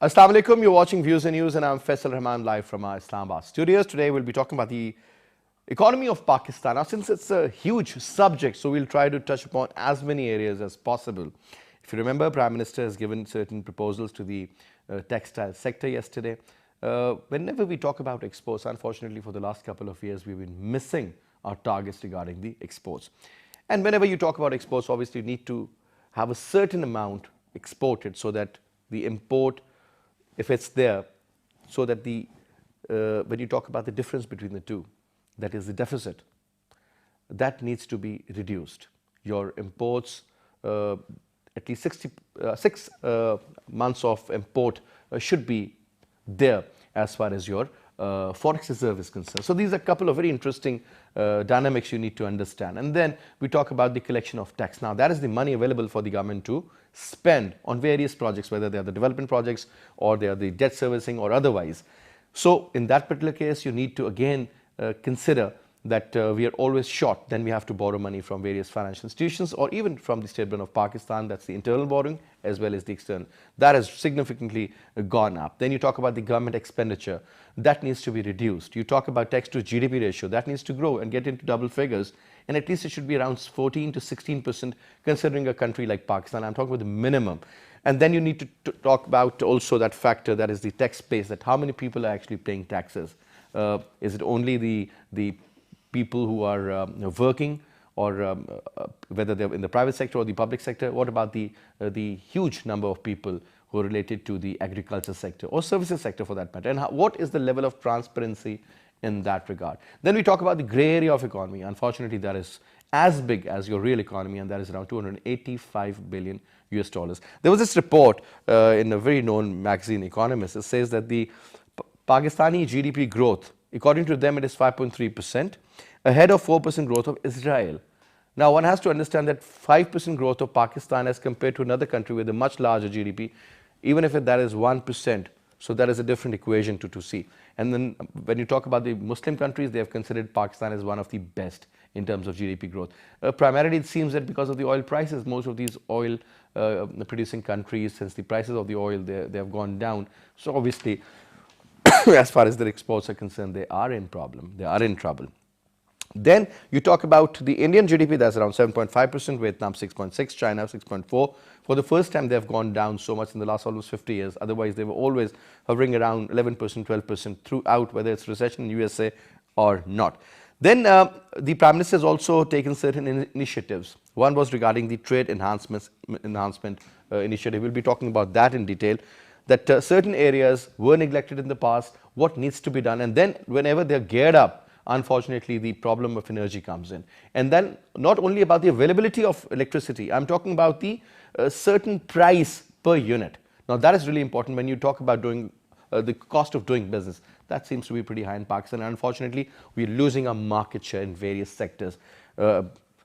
Assalamu alaikum, you're watching Views and News and I'm Faisal Rahman live from our Islamabad studios. Today we'll be talking about the economy of Pakistan. Now since it's a huge subject, so we'll try to touch upon as many areas as possible. If you remember, Prime Minister has given certain proposals to the textile sector yesterday. Whenever we talk about exports, unfortunately for the last couple of years, we've been missing our targets regarding the exports. And whenever you talk about exports, obviously you need to have a certain amount exported so that the import, if it's there, so that when you talk about the difference between the two, that is the deficit, that needs to be reduced. Your imports, at least 6 months of import should be there as far as your forex reserve is concerned. So these are a couple of very interesting dynamics you need to understand. And then we talk about the collection of tax. Now that is the money available for the government to spend on various projects, whether they are the development projects or they are the debt servicing or otherwise. So in that particular case, you need to again consider that we are always short. Then we have to borrow money from various financial institutions or even from the State Bank of Pakistan. That's the internal borrowing as well as the external. That has significantly gone up. Then you talk about the government expenditure. That needs to be reduced. You talk about tax to GDP ratio. That needs to grow and get into double figures. And at least it should be around 14 to 16% considering a country like Pakistan. I'm talking about the minimum. And then you need to talk about also that factor, that is the tax base, that how many people are actually paying taxes. Is it only the people who are working, or whether they're in the private sector or the public sector? What about the huge number of people who are related to the agriculture sector or services sector for that matter? And what is the level of transparency in that regard? Then we talk about the gray area of economy. Unfortunately, that is as big as your real economy, and that is around 285 billion US dollars. There was this report in a very known magazine, Economist. It says that the Pakistani GDP growth, according to them, it is 5.3%, ahead of 4% growth of Israel. Now, one has to understand that 5% growth of Pakistan as compared to another country with a much larger GDP, even if that is 1%, so that is a different equation to see. And then when you talk about the Muslim countries, they have considered Pakistan as one of the best in terms of GDP growth. Primarily, it seems that because of the oil prices, most of these oil producing countries, since the prices of the oil, they have gone down. So obviously, as far as their exports are concerned, they are in problem. They are in trouble. Then you talk about the Indian GDP, that's around 7.5%, Vietnam 6.6, China 6.4. For the first time, they have gone down so much in the last almost 50 years. Otherwise, they were always hovering around 11%, 12% throughout, whether it's recession in USA or not. Then the Prime Minister has also taken certain initiatives. One was regarding the trade enhancement initiative. We'll be talking about that in detail, that certain areas were neglected in the past, what needs to be done. And then whenever they're geared up, unfortunately, the problem of energy comes in. And then not only about the availability of electricity, I'm talking about the certain price per unit. Now, that is really important when you talk about doing the cost of doing business. That seems to be pretty high in Pakistan. And unfortunately, we're losing our market share in various sectors.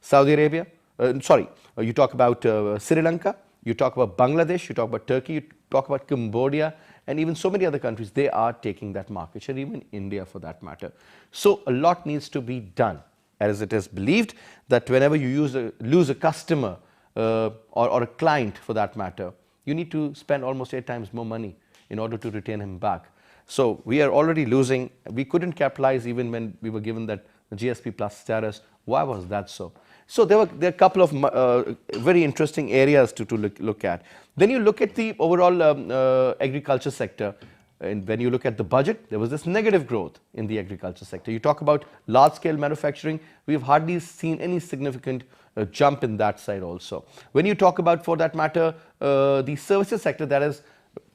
Saudi Arabia, you talk about Sri Lanka, you talk about Bangladesh, you talk about Turkey, you talk about Cambodia, and even so many other countries, they are taking that market share, even India for that matter. So a lot needs to be done, as it is believed that whenever you lose a customer or a client for that matter, you need to spend almost 8 times more money in order to retain him back. So we are already losing. We couldn't capitalize even when we were given that GSP plus status. Why was that so? So there are a couple of very interesting areas to look at. Then you look at the overall agriculture sector, and when you look at the budget, there was this negative growth in the agriculture sector. You talk about large-scale manufacturing, we've hardly seen any significant jump in that side also. When you talk about, for that matter, the services sector, that has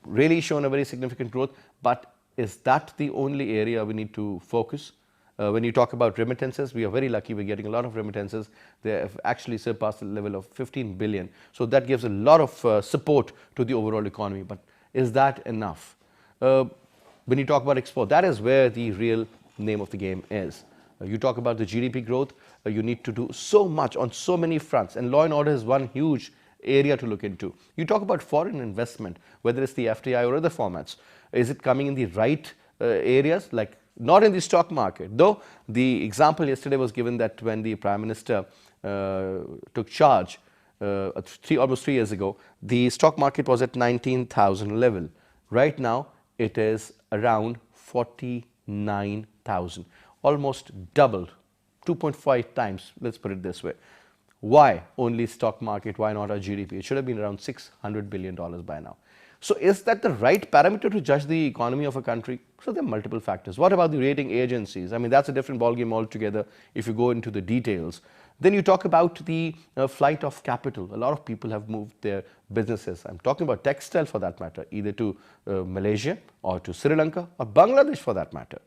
really shown a very significant growth, but is that the only area we need to focus? When you talk about remittances, we are very lucky. We're getting a lot of remittances. They have actually surpassed the level of 15 billion. So that gives a lot of support to the overall economy. But is that enough? When you talk about export, that is where the real name of the game is. You talk about the GDP growth, you need to do so much on so many fronts. And law and order is one huge area to look into. You talk about foreign investment, whether it's the FDI or other formats. Is it coming in the right areas? Like, not in the stock market, though the example yesterday was given that when the Prime Minister took charge almost 3 years ago, the stock market was at 19,000 level. Right now, it is around 49,000, almost doubled, 2.5 times, let's put it this way. Why only stock market? Why not our GDP? It should have been around $600 billion by now. So is that the right parameter to judge the economy of a country? So there are multiple factors. What about the rating agencies? I mean, that's a different ballgame altogether if you go into the details. Then you talk about the flight of capital. A lot of people have moved their businesses. I'm talking about textile for that matter, either to Malaysia or to Sri Lanka or Bangladesh for that matter.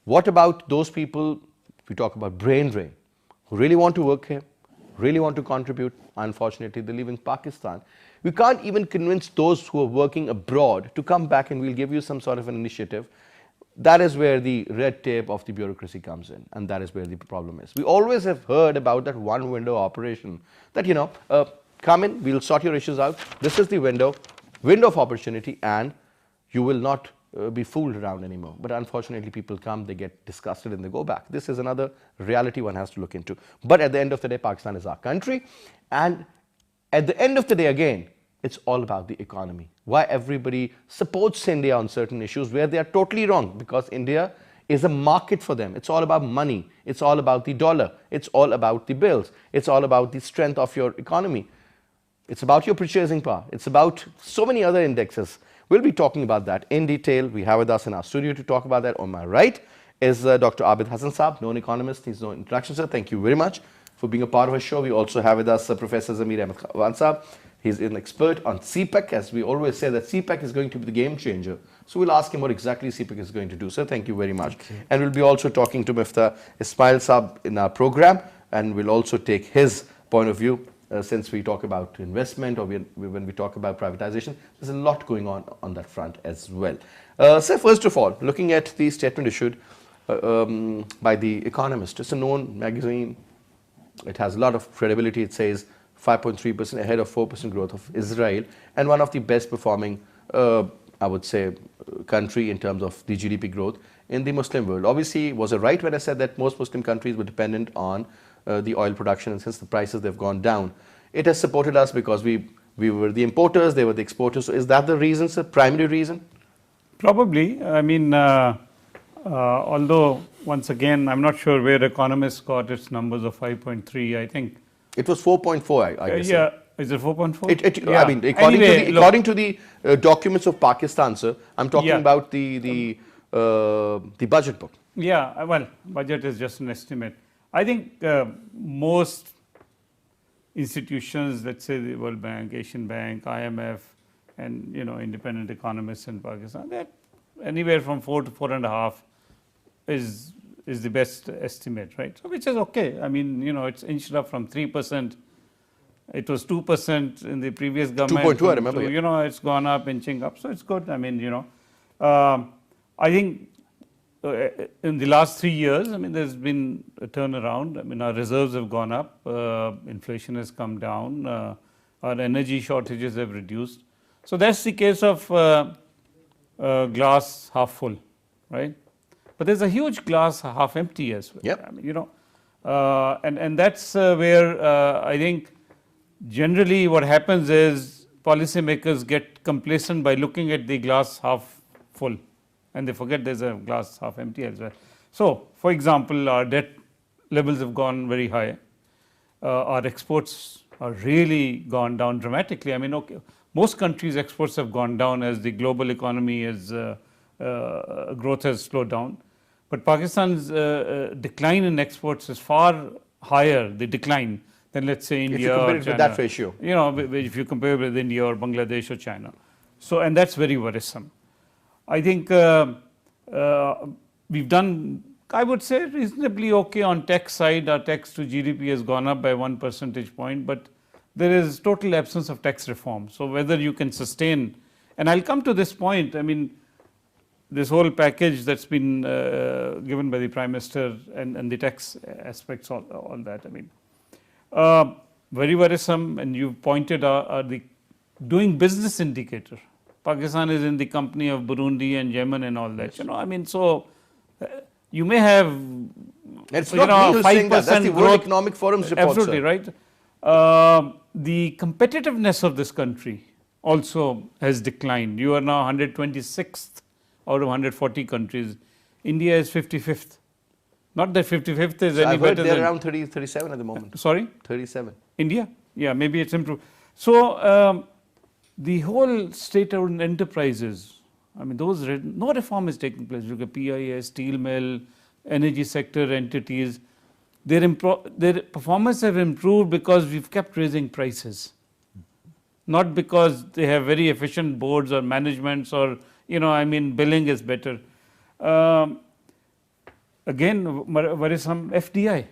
What about those people, we talk about brain drain, who really want to work here, really want to contribute? Unfortunately, they live in Pakistan. We can't even convince those who are working abroad to come back and we'll give you some sort of an initiative. That is where the red tape of the bureaucracy comes in, and that is where the problem is. We always have heard about that one window operation, that, you know, come in, we'll sort your issues out. This is the window of opportunity, and you will not be fooled around anymore. But unfortunately, people come, they get disgusted, and they go back. This is another reality one has to look into. But at the end of the day, Pakistan is our country, and at the end of the day, again, it's all about the economy. Why everybody supports India on certain issues where they are totally wrong, because India is a market for them. It's all about money. It's all about the dollar. It's all about the bills. It's all about the strength of your economy. It's about your purchasing power. It's about so many other indexes. We'll be talking about that in detail. We have with us in our studio to talk about that. On my right is Dr. Abid Hassan Saab, known economist. He's no introduction, sir. Thank you very much for being a part of our show. We also have with us Professor Zamir Awan Saab. He's an expert on CPEC. As we always say, that CPEC is going to be the game changer. So we'll ask him what exactly CPEC is going to do. Sir, thank you very much. Okay. And we'll be also talking to Mr. Ismail Saab in our program, and we'll also take his point of view. Since we talk about investment, or when we talk about privatization, there's a lot going on that front as well. So first of all, looking at the statement issued by The Economist, it's a known magazine. It has a lot of credibility. It says 5.3% ahead of 4% growth of Israel, and one of the best performing, I would say, country in terms of the GDP growth in the Muslim world. Obviously, was I right when I said that most Muslim countries were dependent on the oil production, and since the prices they've gone down, it has supported us because we were the importers, they were the exporters. So is that the reason, sir, primary reason? Probably. I mean, although once again, I'm not sure where Economist got its numbers of 5.3. I think it was 4.4. I guess. Yeah, is it 4.4? Yeah. I mean, according to the documents of Pakistan, sir, I'm talking about the budget book. Yeah, well, budget is just an estimate. I think most institutions, let's say the World Bank, Asian Bank, IMF, and independent economists in Pakistan, that anywhere from 4 to 4.5 is the best estimate, right? So which is okay. I mean, it's inched up from 3%. It was 2% in the previous government. 2.2, I remember. It's gone up, inching up. So it's good. I mean, I think in the last 3 years, I mean, there's been a turnaround. I mean, our reserves have gone up, inflation has come down, our energy shortages have reduced. So that's the case of glass half full, right? But there's a huge glass half empty as well. Yep. I mean, and that's where I think generally what happens is policymakers get complacent by looking at the glass half full, and they forget there's a glass half empty as well. So, for example, our debt levels have gone very high. Our exports are really gone down dramatically. I mean, okay, most countries' exports have gone down as the global economy is growth has slowed down. But Pakistan's decline in exports is far higher, the decline, than let's say India or China. If you compare it with that ratio. If you compare with India or Bangladesh or China. So, and that's very worrisome. I think we've done, I would say, reasonably okay on tax side. Our tax to GDP has gone up by 1 percentage point, but there is total absence of tax reform. So whether you can sustain, and I'll come to this point, I mean, this whole package that's been given by the Prime Minister and the tax aspects, all that, I mean, very worrisome, and you pointed out the doing business indicator. Pakistan is in the company of Burundi and Yemen and all that. Yes. I mean, so you may have it's not me who's saying that. That's the World Economic Forum's report. Absolutely, sir. Right. The competitiveness of this country also has declined. You are now 126th out of 140 countries. India is 55th. Not that 55th is any I've heard better they're than... around 30, 37 at the moment. Sorry? 37. India? Yeah, maybe it's improved. So, the whole state-owned enterprises, I mean, no reform is taking place. Look at PIS, steel mill, energy sector entities. Their performance have improved because we've kept raising prices. Not because they have very efficient boards or managements or, I mean, billing is better. Again, there is some FDI.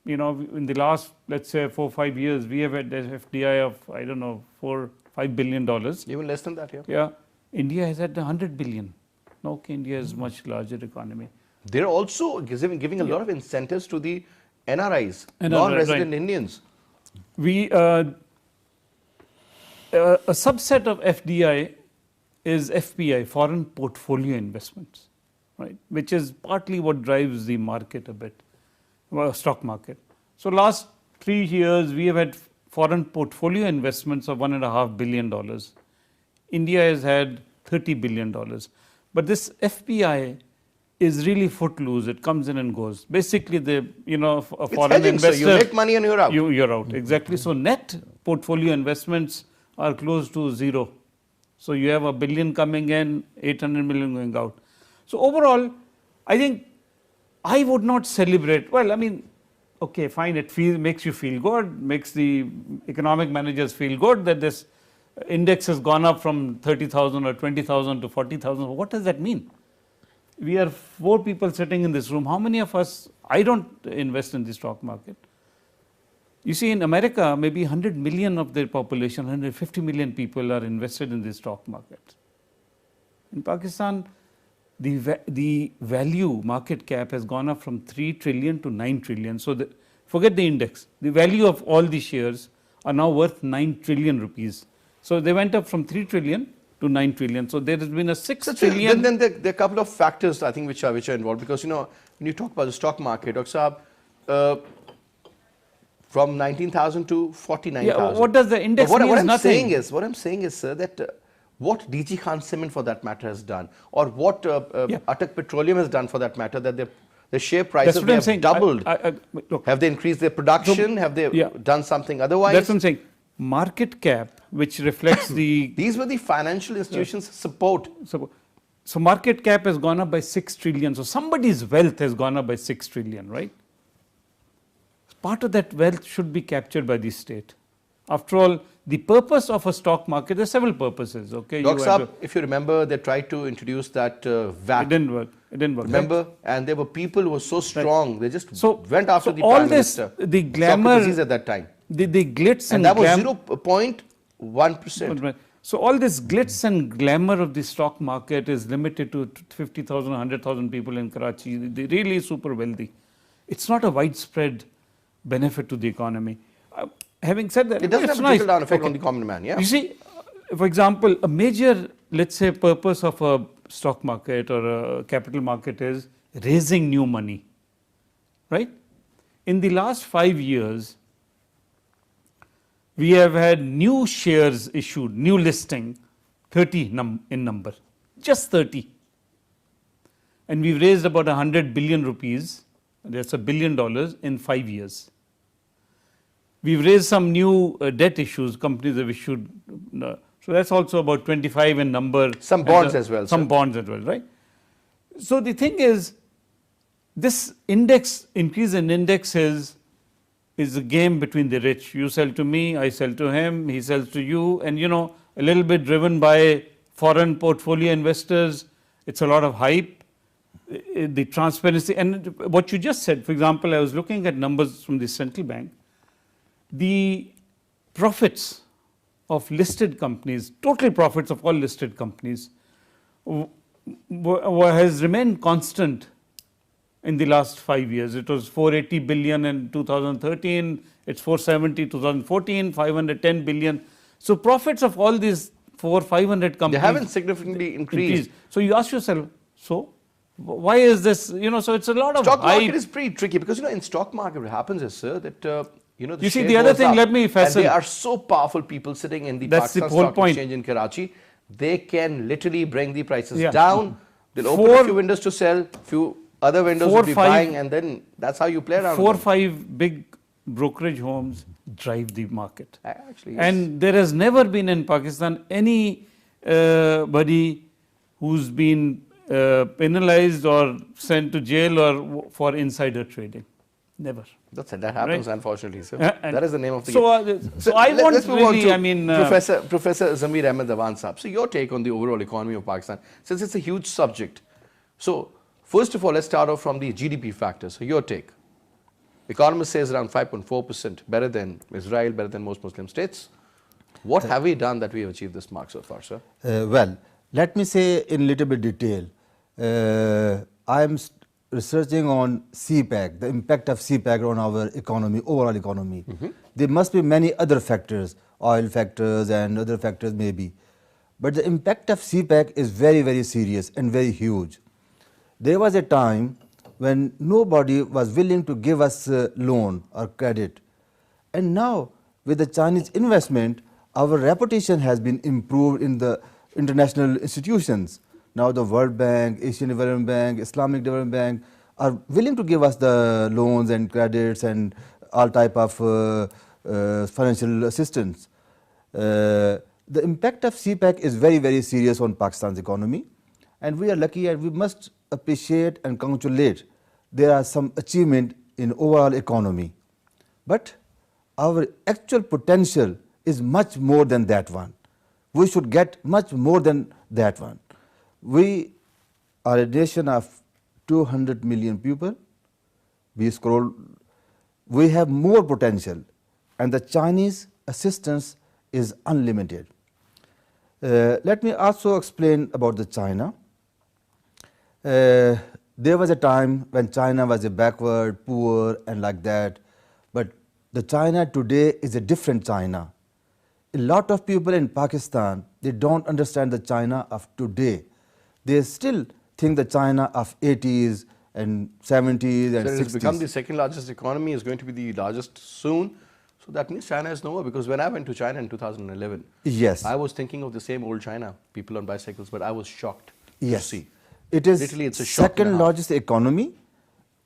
In the last, let's say, 4 or 5 years, we have had an FDI of, I don't know, $5 billion. Even less than that, yeah. Yeah. India has had 100 billion. Okay, India is much larger economy. They're also giving a lot of incentives to the NRIs, non-resident Indians. A subset of FDI is FPI, foreign portfolio investments, right? Which is partly what drives the market a bit, stock market. So last 3 years, we have had foreign portfolio investments of $1.5 billion. India has had $30 billion. But this FPI is really footloose. It comes in and goes. Basically, a foreign hedging, investor. So you make money and you're out. You're out, exactly. So net portfolio investments are close to zero. So you have $1 billion coming in, 800 million going out. So overall, I think I would not celebrate. Well, I mean, okay, fine. It makes you feel good, makes the economic managers feel good that this index has gone up from 30,000 or 20,000 to 40,000. What does that mean? We are 4 people sitting in this room. How many of us? I don't invest in the stock market. You see, in America, maybe 100 million of their population, 150 million people are invested in the stock market. In Pakistan, the value market cap has gone up from 3 trillion to 9 trillion. So forget the index. The value of all the shares are now worth 9 trillion rupees. So they went up from 3 trillion to 9 trillion. So there has been a 6 trillion. Then there are a couple of factors, I think, which are involved. Because, when you talk about the stock market, Dr. Saab, from 19,000 to 49,000. Yeah, what does the index mean? What I'm saying is, sir, that what DG Khan Cement, for that matter, has done, or what Atak Petroleum has done, for that matter, that the share prices have doubled. Look, have they increased their production? Have they done something otherwise? That's what I'm saying. Market cap, which reflects the... These were the financial institutions' support. So market cap has gone up by 6 trillion. So somebody's wealth has gone up by 6 trillion, right? Part of that wealth should be captured by the state. After all, the purpose of a stock market, there are several purposes. Okay, Dr. Saab, if you remember, they tried to introduce that VAT. It didn't work. Remember? Right? And there were people who were so strong, they just went after the all Prime this, Minister. the glamour, Socrates at that time. The glitz and that was 0.1%. So all this glitz and glamour of the stock market is limited to 50,000, 100,000 people in Karachi. They're really super wealthy. It's not a widespread benefit to the economy. Having said that, it doesn't have a trickle-down effect on the common man. Yeah. You see, for example, a major, let's say, purpose of a stock market or a capital market is raising new money, right? In the last 5 years, we have had new shares issued, new listing, 30 in number, just 30. And we've raised about 100 billion rupees, that's $1 billion in 5 years. We've raised some new debt issues, companies have issued, so that's also about 25 in number. Some bonds as well. Some bonds as well, right? So the thing is, this index, increase in indexes is a game between the rich. You sell to me, I sell to him, he sells to you, and a little bit driven by foreign portfolio investors. It's a lot of hype, the transparency. And what you just said, for example, I was looking at numbers from the central bank. The profits of listed companies, total profits of all listed companies, has remained constant in the last 5 years. It was 480 billion in 2013, it's 470 2014, 510 billion. So profits of all these 500 companies, they haven't significantly increased. So you ask yourself, so why is this? So it's a lot of stock market is pretty tricky because in stock market what happens is, sir, that You know, the You see, share the other goes thing, up, let me and fasten. they are so powerful people sitting in the That's the Pakistan whole Stock point. Exchange in Karachi. They can literally bring the prices Yeah. down. They'll open a few Four, windows to sell, few other windows will four, be five, buying, and then that's how you play around with four, them. five big brokerage homes drive the market. Actually, yes. And there has never been in Pakistan any body who's been penalized or sent to jail or for insider trading. Never. That's it. That happens, Right. unfortunately, sir. And That is the name of the so, game. so I Let's want move on really, to I mean, Professor Zamir Ahmed Awan Saab. So your take on the overall economy of Pakistan, since it's a huge subject. So first of all, let's start off from the GDP factor. So your take. Economist says around 5.4%, better than Israel, better than most Muslim states. What have we done that we have achieved this mark so far, sir? Well, let me say in little bit detail. I am researching on CPAC, the impact of CPAC on our economy, overall economy. There must be many other factors, oil factors and other factors maybe. But the impact of CPAC is very, very serious and very huge. There was a time when nobody was willing to give us loan or credit. And now with the Chinese investment, our reputation has been improved in the international institutions. Now the World Bank, Asian Development Bank, Islamic Development Bank are willing to give us the loans and credits and all type of financial assistance. The impact of CPAC is very, very serious on Pakistan's economy, and we are lucky and we must appreciate and congratulate. There are some achievement in overall economy, but our actual potential is much more than that one. We should get much more than that one. We are a nation of 200 million people. We have more potential, and the Chinese assistance is unlimited. Let me also explain about the China. There was a time when China was a backward, poor and like that, but the China today is a different China. A lot of people in Pakistan, they don't understand the China of today. They still think the China of 80s and 70s and So it 60s. has become the second largest economy, is going to be the largest soon. So that means China is nowhere, because when I went to China in 2011, Yes. I was thinking of the same old China, people on bicycles, but I was shocked Yes. to see. It is Literally, it's a shock and a second half. largest economy,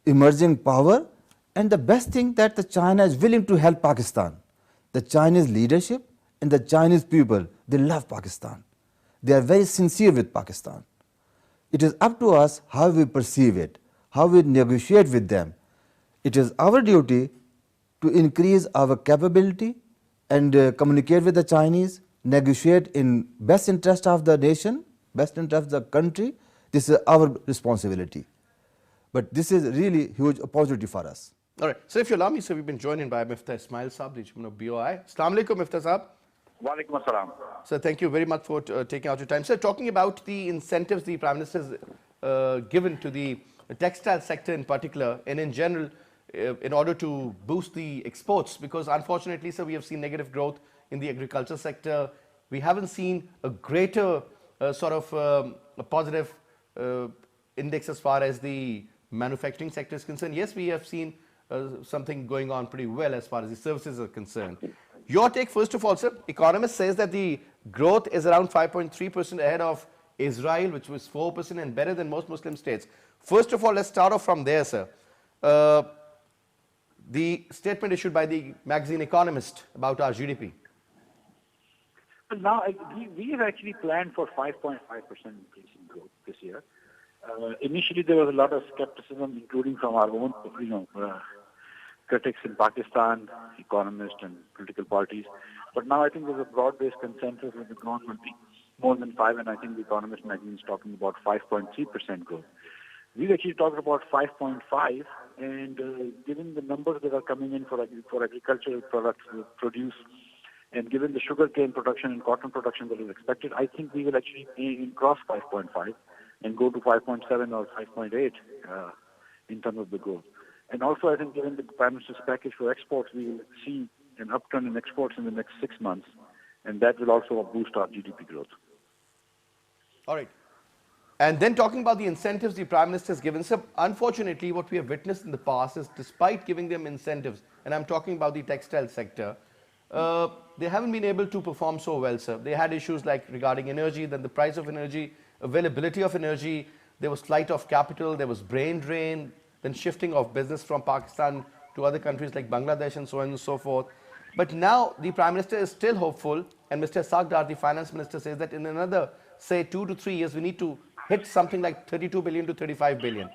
emerging power, and the best thing that the China is willing to help Pakistan. The Chinese leadership and the Chinese people, they love Pakistan. They are very sincere with Pakistan. It is up to us how we perceive it, how we negotiate with them. It is our duty to increase our capability and communicate with the Chinese, negotiate in best interest of the nation, best interest of the country. This is our responsibility. But this is really huge opportunity for us. All right. So if you allow me, sir, we've been joined in by Miftah Ismail Saab, the chairman of BOI. Assalamu alaikum, Miftah Saab. Walaikum assalam. Sir, thank you very much for taking out your time. Sir, talking about the incentives the Prime Minister has given to the textile sector in particular, and in general, in order to boost the exports, because unfortunately, sir, we have seen negative growth in the agriculture sector. We haven't seen a greater sort of a positive index as far as the manufacturing sector is concerned. Yes, we have seen something going on pretty well as far as the services are concerned. Your take, first of all, sir. Economist says that the growth is around 5.3% ahead of Israel, which was 4%, and better than most Muslim states. First of all, let's start off from there, sir. The statement issued by the magazine Economist about our GDP. Well, now, we have actually planned for 5.5% increase in growth this year. Initially, there was a lot of skepticism, including from our own, critics in Pakistan, economists and political parties. But now I think there's a broad-based consensus that the growth will be more than 5, and I think the Economist magazine is talking about 5.3% growth. We've actually talked about 5.5, and given the numbers that are coming in for agricultural products produce, and given the sugarcane production and cotton production that is expected, I think we will actually cross 5.5 and go to 5.7 or 5.8 in terms of the growth. And also, I think given the Prime Minister's package for exports, we will see an upturn in exports in the next 6 months, and that will also boost our GDP growth. All right. And then talking about the incentives the Prime Minister has given, sir, unfortunately what we have witnessed in the past is, despite giving them incentives, and I'm talking about the textile sector, they haven't been able to perform so well, sir. They had issues like regarding energy, then the price of energy, availability of energy, there was flight of capital, there was brain drain, then shifting of business from Pakistan to other countries like Bangladesh and so on and so forth. But now the Prime Minister is still hopeful, and Mr. Sagdar, the Finance Minister, says that in another, say, 2 to 3 years, we need to hit something like 32 billion to 35 billion.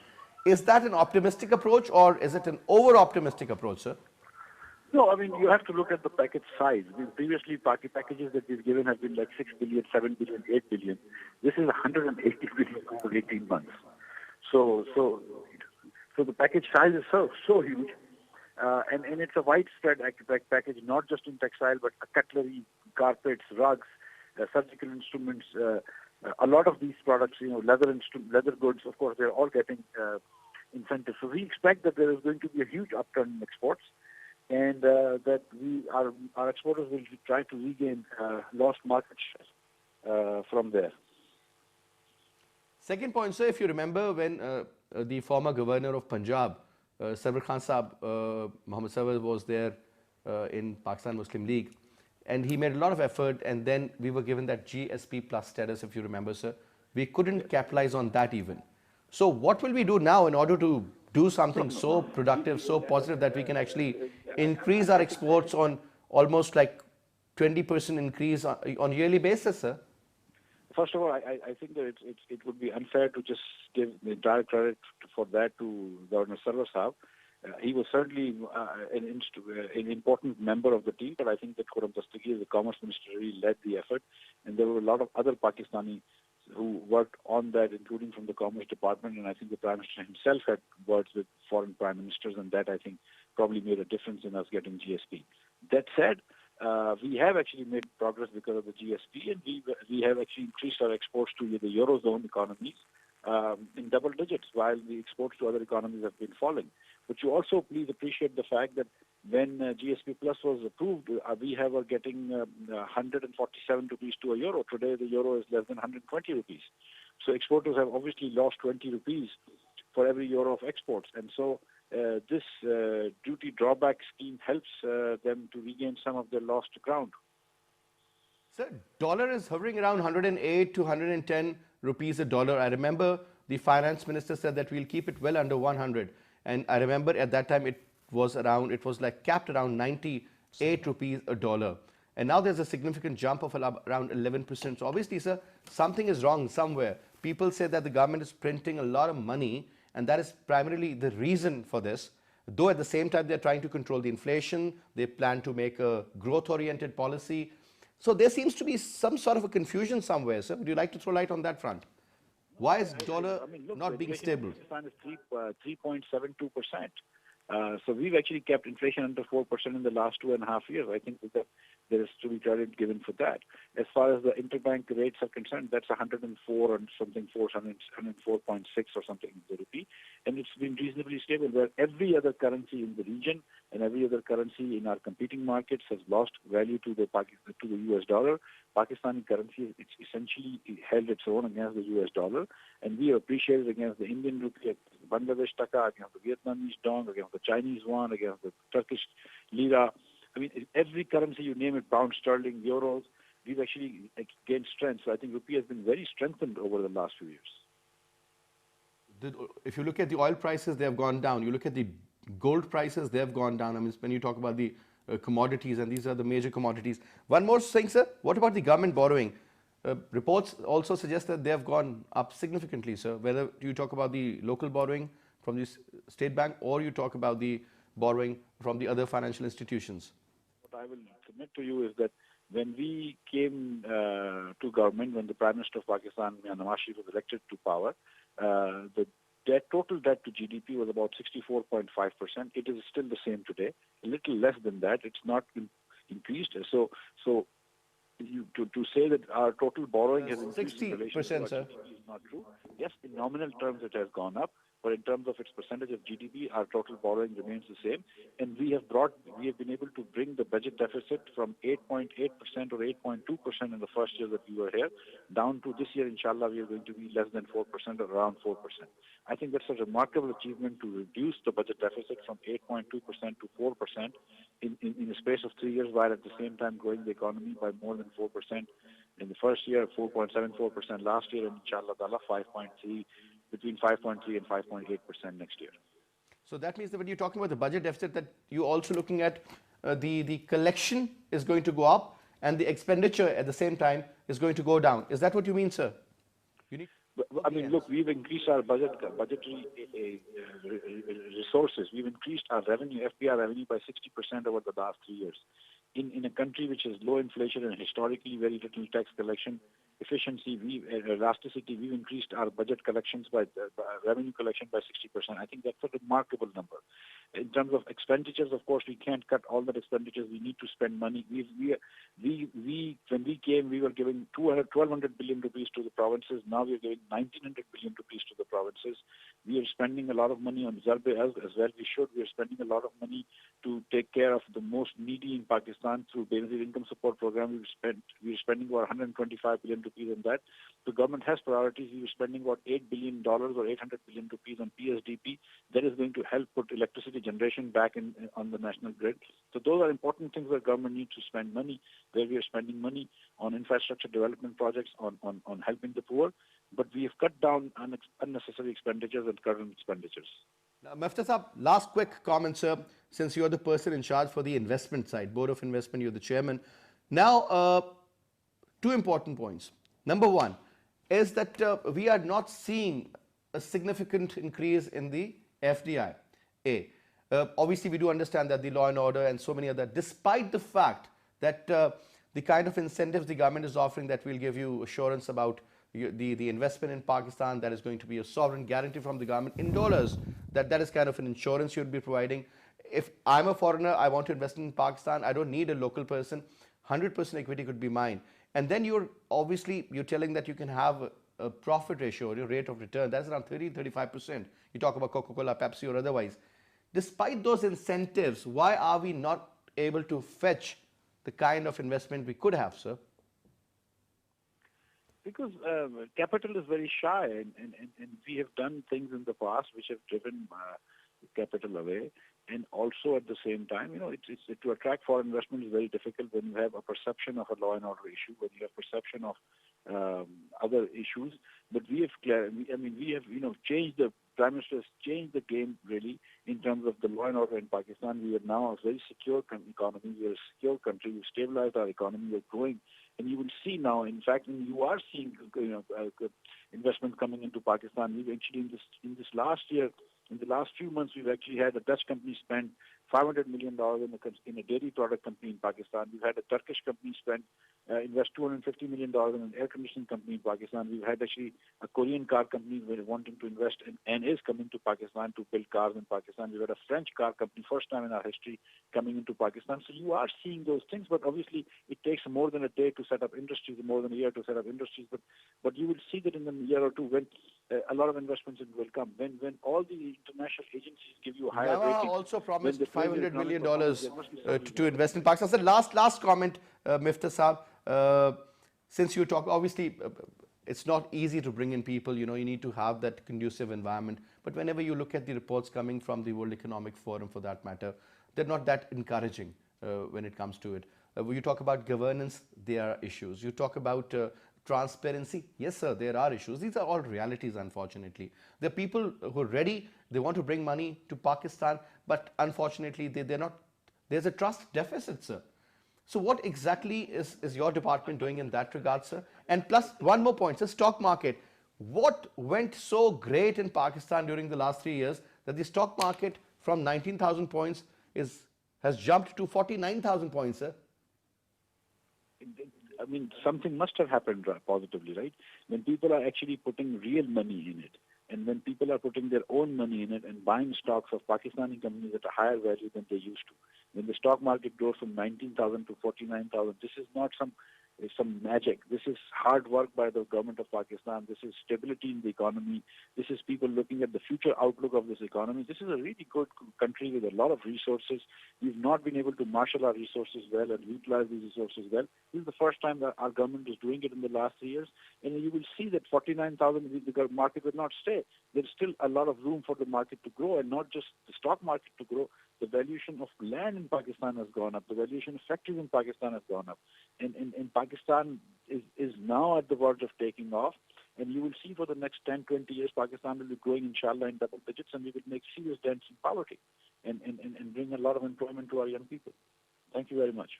Is that an optimistic approach, or is it an over-optimistic approach, sir? No, I mean, you have to look at the package size. I mean, previously, packages that we've given have been like 6 billion, 7 billion, 8 billion. This is 180 billion over 18 months. So the package size is so huge. And it's a widespread package, not just in textile, but cutlery, carpets, rugs, surgical instruments. A lot of these products, leather goods, of course, they're all getting incentives. So we expect that there is going to be a huge upturn in exports, and that our exporters will try to regain lost market share from there. Second point, sir, if you remember when the former governor of Punjab, Sarwar Khan Sahab, Muhammad Sarwar was there in Pakistan Muslim League, and he made a lot of effort, and then we were given that GSP plus status, if you remember, sir. We couldn't capitalize on that even. So what will we do now in order to do something so productive, so positive that we can actually increase our exports on almost like 20% increase on a yearly basis, sir? First of all, I think that it would be unfair to just give the entire credit for that to Governor Sarwar Sahab. He was certainly an important member of the team, but I think that Khurram Dastagir, the Commerce Minister, really led the effort, and there were a lot of other Pakistani who worked on that, including from the Commerce Department, and I think the Prime Minister himself had words with foreign Prime Ministers, and that, I think, probably made a difference in us getting GSP. That said, we have actually made progress because of the GSP, and we have actually increased our exports to the Eurozone economies in double digits, while the exports to other economies have been falling. But you also please appreciate the fact that when GSP Plus was approved, we were getting 147 rupees to a euro. Today, the euro is less than 120 rupees. So exporters have obviously lost 20 rupees for every euro of exports. And so this duty drawback scheme helps them to regain some of their lost ground. Sir, dollar is hovering around 108 to 110 rupees a dollar. I remember the finance minister said that we'll keep it well under 100. And I remember at that time it was like capped around 98 rupees a dollar. And now there's a significant jump of around 11%. So obviously, sir, something is wrong somewhere. People say that the government is printing a lot of money, and that is primarily the reason for this. Though at the same time, they're trying to control the inflation. They plan to make a growth-oriented policy. So there seems to be some sort of a confusion somewhere, sir. Would you like to throw light on that front? Why is dollar not being stable? Pakistan is 3.72%. So we've actually kept inflation under 4% in the last 2.5 years. I think that there is to be credit given for that. As far as the interbank rates are concerned, that's 104 and something, 104.6 or something in the rupee. And it's been reasonably stable, where every other currency in the region and every other currency in our competing markets has lost value to the US dollar. Pakistani currency, it's essentially held its own against the US dollar, and we appreciate it against the Indian rupee, against the Bangladesh taka, against the Vietnamese dong, against the Chinese yuan, against the Turkish lira. I mean, every currency you name it, pound sterling, euros, we've actually gained strength. So I think rupee has been very strengthened over the last few years. If you look at the oil prices, they have gone down. You look at the gold prices, they have gone down. I mean, when you talk about the commodities, and these are the major commodities. One more thing, sir. What about the government borrowing? Reports also suggest that they have gone up significantly, sir. Whether you talk about the local borrowing from the state bank, or you talk about the borrowing from the other financial institutions. What I will submit to you is that when we came to government, when the Prime Minister of Pakistan, Nawaz Sharif, was elected to power, the total debt to GDP was about 64.5%. It is still the same today, a little less than that. It's not increased. So to say that our total borrowing has increased in relation to our GDP is not true. Yes, in nominal terms it has gone up, but in terms of its percentage of GDP, our total borrowing remains the same. And we have been able to bring the budget deficit from 8.8% or 8.2% in the first year that we were here, down to this year, inshallah, we are going to be less than 4% or around 4%. I think that's a remarkable achievement to reduce the budget deficit from 8.2% to 4% in the space of 3 years, while at the same time growing the economy by more than 4% in the first year, 4.74% last year, and inshallah, 5.3, between 5.3 and 5.8% next year. So that means that when you're talking about the budget deficit, that you're also looking at the collection is going to go up and the expenditure at the same time is going to go down. Is that what you mean, sir? You need. I mean, look, we've increased our budgetary resources. We've increased our revenue, FPR revenue, by 60% over the last 3 years. In a country which has low inflation and historically very little tax collection efficiency, elasticity, we've increased our budget collections by revenue collection by 60%. I think that's a remarkable number. In terms of expenditures, of course, we can't cut all that expenditures. We need to spend money. When we came, we were giving 1,200 billion rupees to the provinces. Now we are giving 1,900 billion rupees to the provinces. We are spending a lot of money on Zarbe as well. We should. We are spending a lot of money to take care of the most needy in Pakistan through Benazir Income Support Program. We are spending about 125 billion rupees on that. The government has priorities. We are spending about $8 billion or 800 billion rupees on PSDP. That is going to help put electricity generation back on the national grid. So those are important things where government needs to spend money, where we are spending money on infrastructure development projects, on helping the poor. But we have cut down on unnecessary expenditures and current expenditures. Now, Mufti Saab, last quick comment, sir, since you're the person in charge for the investment side, Board of Investment, you're the chairman. Now, two important points. Number one is that we are not seeing a significant increase in the FDI. Obviously, we do understand that the law and order and so many other, despite the fact that the kind of incentives the government is offering, that will give you assurance about the investment in Pakistan, that is going to be a sovereign guarantee from the government in dollars, that is kind of an insurance you'd be providing. If I'm a foreigner, I want to invest in Pakistan, I don't need a local person, 100% equity could be mine. And then you're telling that you can have a profit ratio, your rate of return, that's around 30-35%. You talk about Coca-Cola, Pepsi or otherwise. Despite those incentives, why are we not able to fetch the kind of investment we could have, sir? Because capital is very shy, and we have done things in the past which have driven capital away. And also at the same time, it's to attract foreign investment is very difficult when you have a perception of a law and order issue, when you have perception of other issues. But we have changed the Prime Minister has changed the game really in terms of the law and order in Pakistan. We are now a very secure economy. We are a secure country. We've stabilized our economy. We're growing. And you will see now, in fact, you are seeing investment coming into Pakistan. We've actually in this last year, in the last few months, we've actually had a Dutch company spend $500 million in a dairy product company in Pakistan. We've had a Turkish company invest $250 million in an air conditioning company in Pakistan. We've had actually a Korean car company wanting to invest and is coming to Pakistan to build cars in Pakistan. We've had a French car company, first time in our history, coming into Pakistan. So you are seeing those things, but obviously it takes more than a day to set up industries, more than a year to set up industries. But you will see that in a year or two when a lot of investments will come. When all the international agencies give you a higher rating. Also promised $500 million to invest in Pakistan. So last comment, Mufti Saab. Since you talk, obviously, it's not easy to bring in people. You need to have that conducive environment. But whenever you look at the reports coming from the World Economic Forum, for that matter, they're not that encouraging when it comes to it. When you talk about governance, there are issues. You talk about transparency, yes, sir, there are issues. These are all realities, unfortunately. There are people who are ready. They want to bring money to Pakistan, but unfortunately, they're not. There's a trust deficit, sir. So what exactly is your department doing in that regard, sir? And plus, one more point, the stock market. What went so great in Pakistan during the last 3 years that the stock market from 19,000 points has jumped to 49,000 points, sir? I mean, something must have happened positively, right? When people are actually putting real money in it, and when people are putting their own money in it and buying stocks of Pakistani companies at a higher value than they used to. When the stock market goes from 19,000 to 49,000, this is not some some magic. This is hard work by the government of Pakistan. This is stability in the economy. This is people looking at the future outlook of this economy. This is a really good country with a lot of resources. We've not been able to marshal our resources well and utilize these resources well. This is the first time that our government is doing it in the last 3 years. And you will see that 49,000, the market will not stay. There's still a lot of room for the market to grow, and not just the stock market to grow. The valuation of land in Pakistan has gone up. The valuation of factories in Pakistan has gone up. And Pakistan is now at the verge of taking off. And you will see for the next 10, 20 years, Pakistan will be growing, inshallah, in double digits, and we will make serious dents in poverty and bring a lot of employment to our young people. Thank you very much.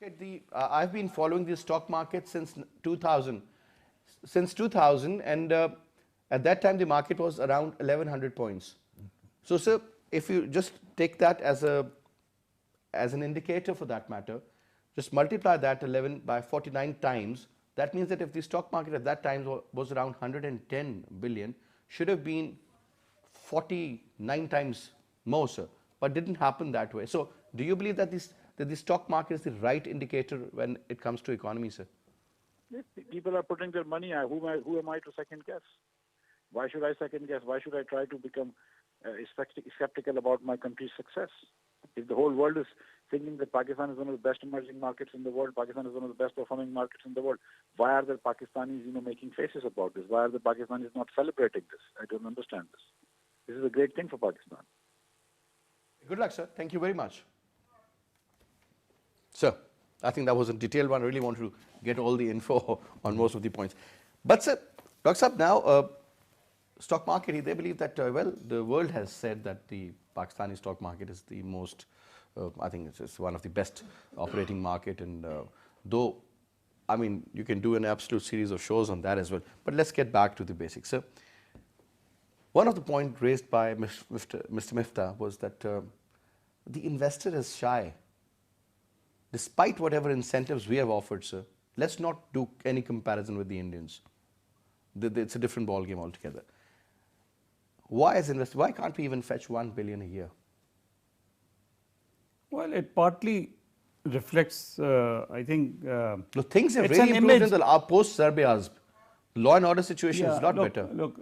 Okay, I've been following the stock market since 2000. And at that time, the market was around 1,100 points. So, sir, if you just take that as an indicator for that matter, just multiply that 11 by 49 times, that means that if the stock market at that time was around 110 billion, should have been 49 times more, sir, but didn't happen that way. So, do you believe that the stock market is the right indicator when it comes to economy, sir? If people are putting their money, who am I to second guess? Why should I second guess? Why should I try to become skeptical about my country's success? If the whole world is thinking that Pakistan is one of the best emerging markets in the world, Pakistan is one of the best performing markets in the world, why are the Pakistanis, making faces about this? Why are the Pakistanis not celebrating this? I don't understand this. This is a great thing for Pakistan. Good luck, sir. Thank you very much. Sir, I think that was a detailed one. I really wanted to get all the info on most of the points. But, sir, Dr. Saab, now, stock market, they believe that, well, the world has said that the Pakistani stock market is the most, I think it's one of the best operating market. And though, I mean, you can do an absolute series of shows on that as well. But let's get back to the basics. Sir, one of the points raised by Mr. Miftah was that the investor is shy. Despite whatever incentives we have offered, sir, let's not do any comparison with the Indians. It's a different ballgame altogether. Why can't we even fetch 1 billion a year? Well, it partly reflects, I think... Look, things have really improved in the post-Serbia. Law and order situation is a lot better. Look,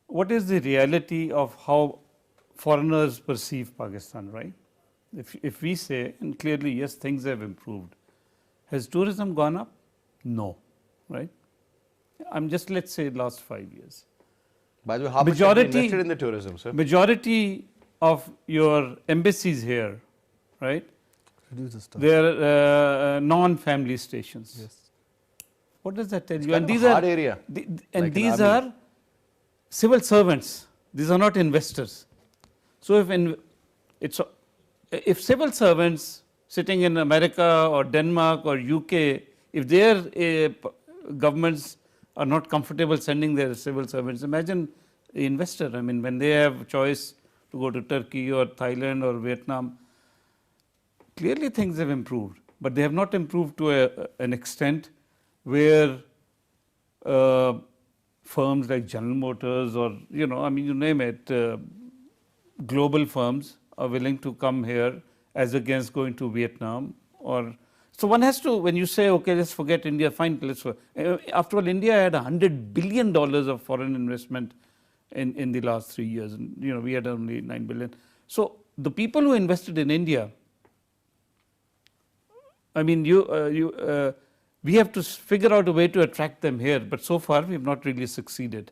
what is the reality of how foreigners perceive Pakistan, right? If we say, and clearly, yes, things have improved. Has tourism gone up? No, right? Let's say last 5 years. By the way, how much have you invested in the tourism, sir? Majority of your embassies here, right? They're non-family stations. Yes. What does that tell you? And these are area. These are civil servants. These are not investors. So if civil servants sitting in America or Denmark or UK, if their governments are not comfortable sending their civil servants, imagine the investor. I mean, when they have choice to go to Turkey or Thailand or Vietnam, clearly things have improved, but they have not improved to an extent where firms like General Motors or, you name it, global firms are willing to come here as against going to Vietnam. So one has to, when you say, okay, let's forget India, fine, after all, India had $100 billion of foreign investment in the last 3 years. And, we had only 9 billion. So the people who invested in India, I mean, we have to figure out a way to attract them here, but so far we have not really succeeded.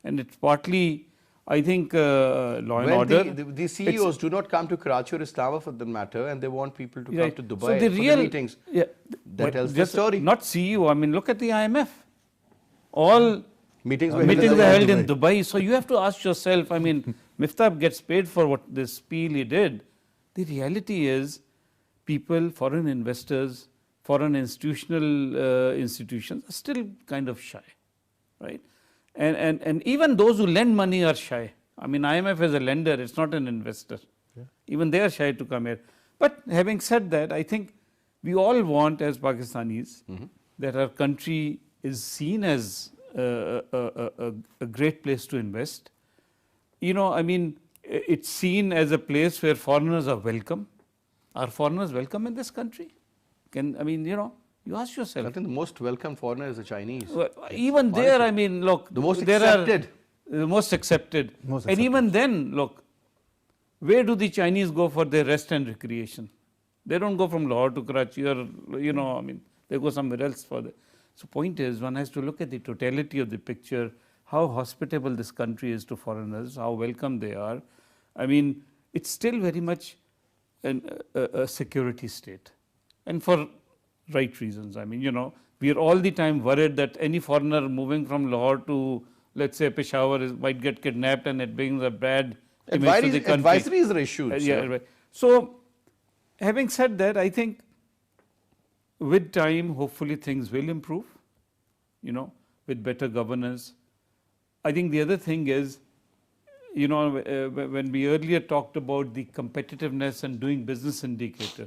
And it's partly, I think, law and order. The CEOs do not come to Karachi or Islamabad for that matter, and they want people to come to Dubai for the meetings. Yeah, that tells the story. Not CEO, I mean, look at the IMF. All meetings were held in Dubai. So you have to ask yourself, I mean, Miftah gets paid for what this spiel he did. The reality is people, foreign investors, foreign institutions are still kind of shy, right? And even those who lend money are shy. I mean, IMF is a lender, it's not an investor. Yeah. Even they are shy to come here. But having said that, I think we all want, as Pakistanis, that our country is seen as a great place to invest. I mean, it's seen as a place where foreigners are welcome. Are foreigners welcome in this country? I mean, you know, you ask I yourself. think the most welcome foreigner is the Chinese. Well, even there, I mean, look, The most there accepted. the most accepted. Most And even then, look, where do the Chinese go for their rest and recreation? They don't go from Lahore to Karachi or, you know, I mean, they go somewhere else for the. So point is, one has to look at the totality of the picture, how hospitable this country is to foreigners, how welcome they are. I mean, it's still very much a security state, and for right reasons. I mean, you know, we are all the time worried that any foreigner moving from Lahore to, let's say, Peshawar might get kidnapped, and it brings a bad image to the country. Advisories are issued. Yeah, right. So, having said that, I think with time, hopefully things will improve, you know, with better governance. I think the other thing is, you know, when we earlier talked about the competitiveness and doing business indicator,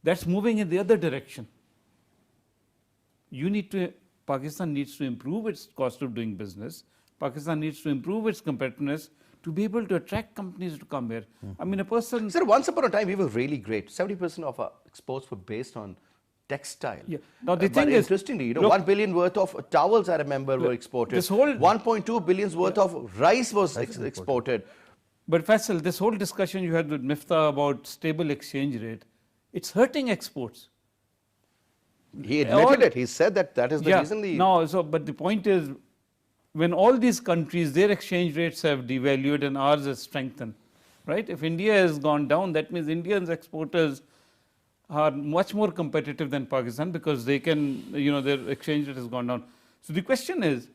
that's moving in the other direction. Pakistan needs to improve its cost of doing business. Pakistan needs to improve its competitiveness to be able to attract companies to come here. I mean, a person. Sir, once upon a time, we were really great. 70% of our exports were based on textile. Yeah. Now, the But thing is, interestingly, you know, look, 1 billion worth of towels, I remember, were exported. this whole- 1.2 billion worth of rice was exported. But Faisal, this whole discussion you had with Miftah about stable exchange rate, it's hurting exports. He admitted it. He said that that is the reason. No, so but the point is, when all these countries, their exchange rates have devalued and ours has strengthened, right? If India has gone down, that means Indians exporters are much more competitive than Pakistan because they can, you know, their exchange rate has gone down. So the question is,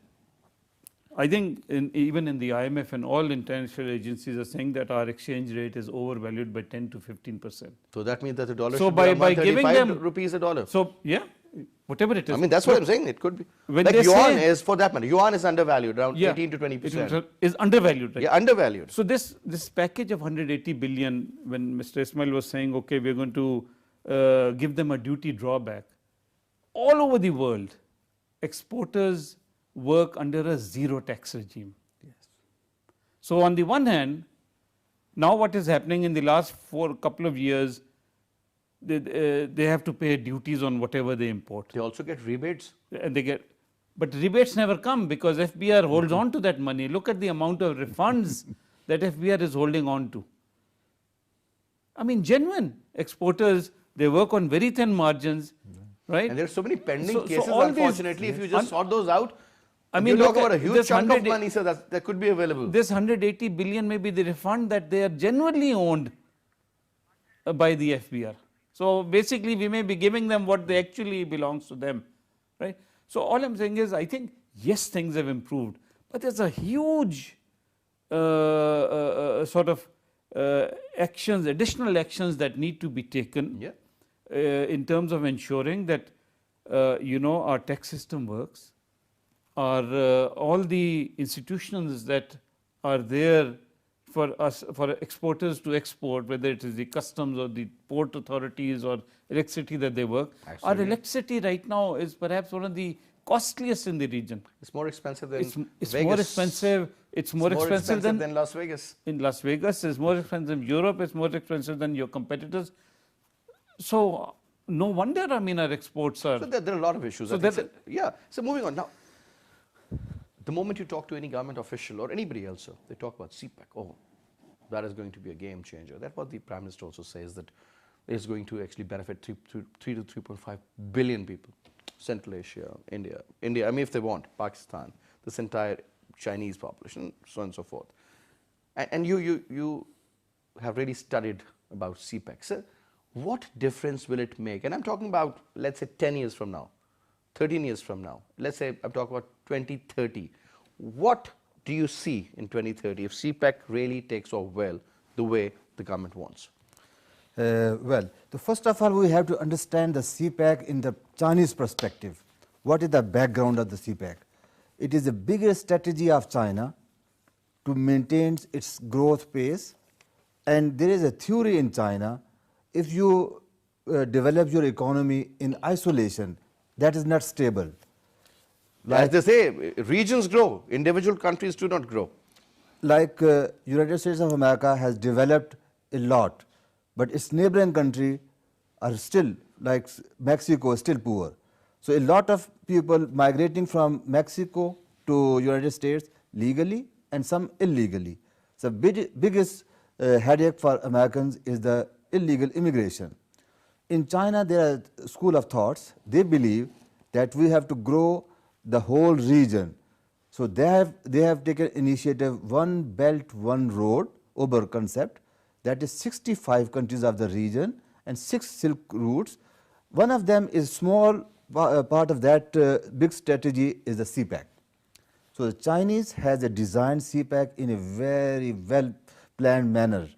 I think even in the IMF and all international agencies are saying that our exchange rate is overvalued by 10 to 15%. So that means that the dollar So should by be around giving 135 them rupees a dollar. So yeah, whatever it is. I mean, that's what I'm saying. It could be. When Like they yuan say- is, for that matter, yuan is undervalued, around Yeah, 18 to 20%. is undervalued, right? Yeah, undervalued. So this package of 180 billion, when Mr. Ismail was saying, okay, we're going to give them a duty drawback, all over the world, exporters work under a zero tax regime. So on the one hand, now what is happening in the last couple of years, they have to pay duties on whatever they import. They also get rebates. And but rebates never come because FBR holds on to that money. Look at the amount of refunds that FBR is holding on to. I mean, genuine exporters, they work on very thin margins, right? And there are so many pending So cases, all these- unfortunately. If you just sort those out, I I mean, mean, you talk look about a at huge this chunk of 100 money, sir, that could be available. This 180 billion may be the refund that they are genuinely owned by the FBR. So basically, we may be giving them what they actually belongs to them, right? So all I'm saying is, I think yes, things have improved, but there's a huge sort of actions, additional actions that need to be taken Yeah. in terms of ensuring that you know, our tax system works. All the institutions that are there for us, for exporters to export, whether it is the customs or the port authorities or electricity that they work. Our electricity right now is perhaps one of the costliest in the region. It's more expensive than It's Vegas. more expensive. It's more expensive than Las Vegas. in Las Vegas. It's more expensive in Europe. It's more expensive than your competitors. So no wonder, I mean, our exports are. So there are a lot of issues. So I think. that- Yeah. So moving on now. The moment you talk to any government official or anybody else, sir, they talk about CPEC. Oh, that is going to be a game changer. That's what the Prime Minister also says, that it's going to actually benefit 3 to 3.5 billion people. Central Asia, India, I mean, if they want, Pakistan, this entire Chinese population, so on and so forth. And you have really studied about CPEC. Sir, what difference will it make? And I'm talking about, let's say, 10 years from now, 13 years from now. Let's say I'm talking about 2030. What do you see in 2030 if CPEC really takes off well the way the government wants? Well, first of all, we have to understand the CPEC in the Chinese perspective. What is the background of the CPEC? It is the biggest strategy of China to maintain its growth pace. And there is a theory in China, if you develop your economy in isolation, that is not stable. As they say, regions grow, individual countries do not grow. Like United States of America has developed a lot, but its neighboring country are still like Mexico is still poor. So a lot of people migrating from Mexico to United States legally and some illegally. So biggest headache for Americans is the illegal immigration. In China, there are school of thoughts. They believe that we have to grow the whole region. So they have taken initiative One Belt, One Road over concept. That is 65 countries of the region and 6 silk routes. One of them is small part of that big strategy is the CPEC. So the Chinese has a designed CPEC in a very well planned manner.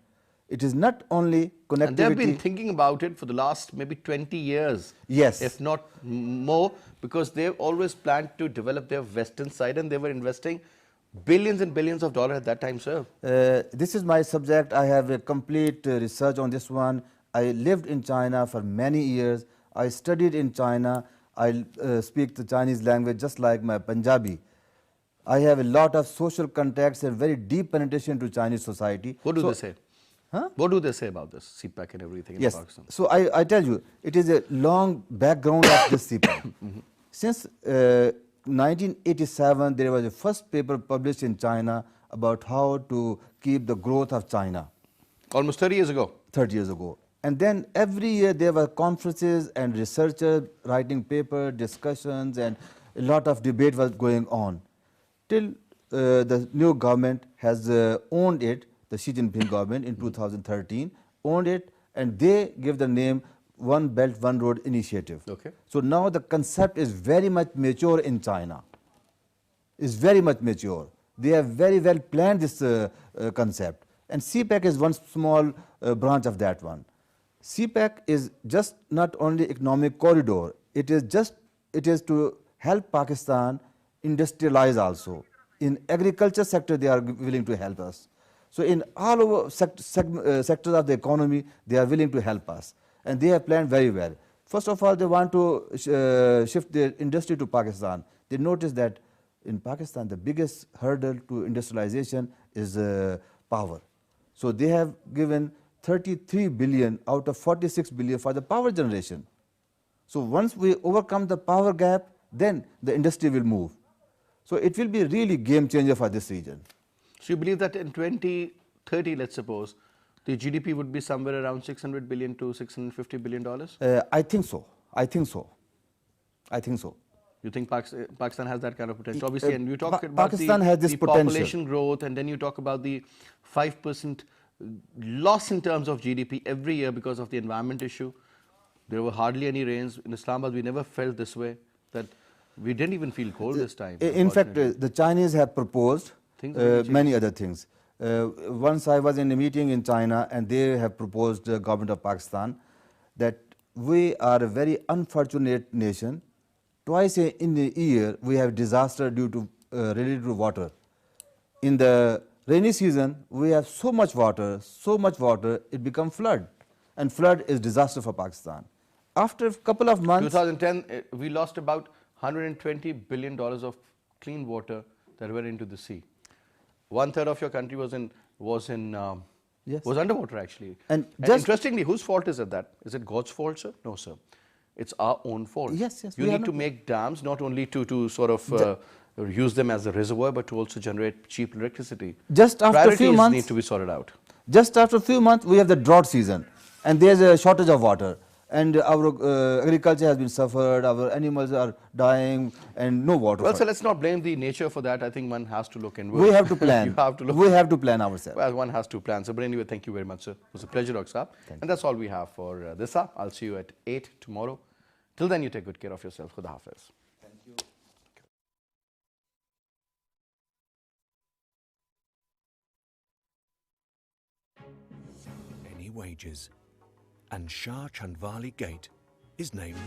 It is not only connectivity. And they've been thinking about it for the last maybe 20 years. Yes. If not more, because they've always planned to develop their western side and they were investing billions and billions of dollars at that time, sir. This is my subject. I have a complete research on this one. I lived in China for many years. I studied in China. I speak the Chinese language just like my Punjabi. I have a lot of social contacts and very deep penetration to Chinese society. What do they say? Huh? What do they say about this CPEC and everything in Yes. Pakistan? So I tell you, it is a long background of this CPEC. Since 1987, there was a first paper published in China about how to keep the growth of China. Almost 30 years ago. 30 years ago. And then every year there were conferences and researchers writing paper, discussions, and a lot of debate was going on. Till the new government has owned it, the Xi Jinping government in 2013, owned it, and they give the name One Belt, One Road Initiative. Okay. So now the concept is very much mature in China. Is very much mature. They have very well planned this concept. And CPEC is one small branch of that one. CPEC is just not only economic corridor, it is to help Pakistan industrialize also. In agriculture sector, they are willing to help us. So in all over sectors of the economy, they are willing to help us. And they have planned very well. First of all, they want to shift their industry to Pakistan. They notice that in Pakistan, the biggest hurdle to industrialization is power. So they have given 33 billion out of 46 billion for the power generation. So once we overcome the power gap, then the industry will move. So it will be really game changer for this region. So you believe that in 2030, let's suppose, the GDP would be somewhere around $600 billion to $650 billion? I think so. I think so. I think so. You think Pakistan has that kind of potential? Obviously, and you talk about Pakistan has this the potential. population growth, and then you talk about the 5% loss in terms of GDP every year because of the environment issue. There were hardly any rains. In Islamabad, we never felt this way, that we didn't even feel cold this time. In fact, the Chinese have proposed many other things. Once I was in a meeting in China, and they have proposed the government of Pakistan that we are a very unfortunate nation. Twice in a year, we have disaster due to related to water. In the rainy season, we have so much water, it becomes flood. And flood is disaster for Pakistan. After a couple of months... 2010, we lost about $120 billion of clean water that went into the sea. 1/3 of your country was underwater actually. And interestingly, whose fault is it that? Is it God's fault, sir? No, sir. It's our own fault. Yes. You need to make dams not only to sort of use them as a reservoir, but to also generate cheap electricity. Just after a few months, need to be sorted out. Just after a few months, we have the drought season, and there's a shortage of water. And our agriculture has been suffered, our animals are dying, and no water. Well, so let's not blame the nature for that. I think one has to look inward. We have to plan. You have to look. We have to plan ourselves. Well, one has to plan. So, but anyway, thank you very much, sir. It was a pleasure, Dr. Saab. And that's all we have for this hour. I'll see you at 8 tomorrow. Till then, you take good care of yourself. Khuda Hafiz. Thank you. Any wages. And Shah Chandwali Gate is named.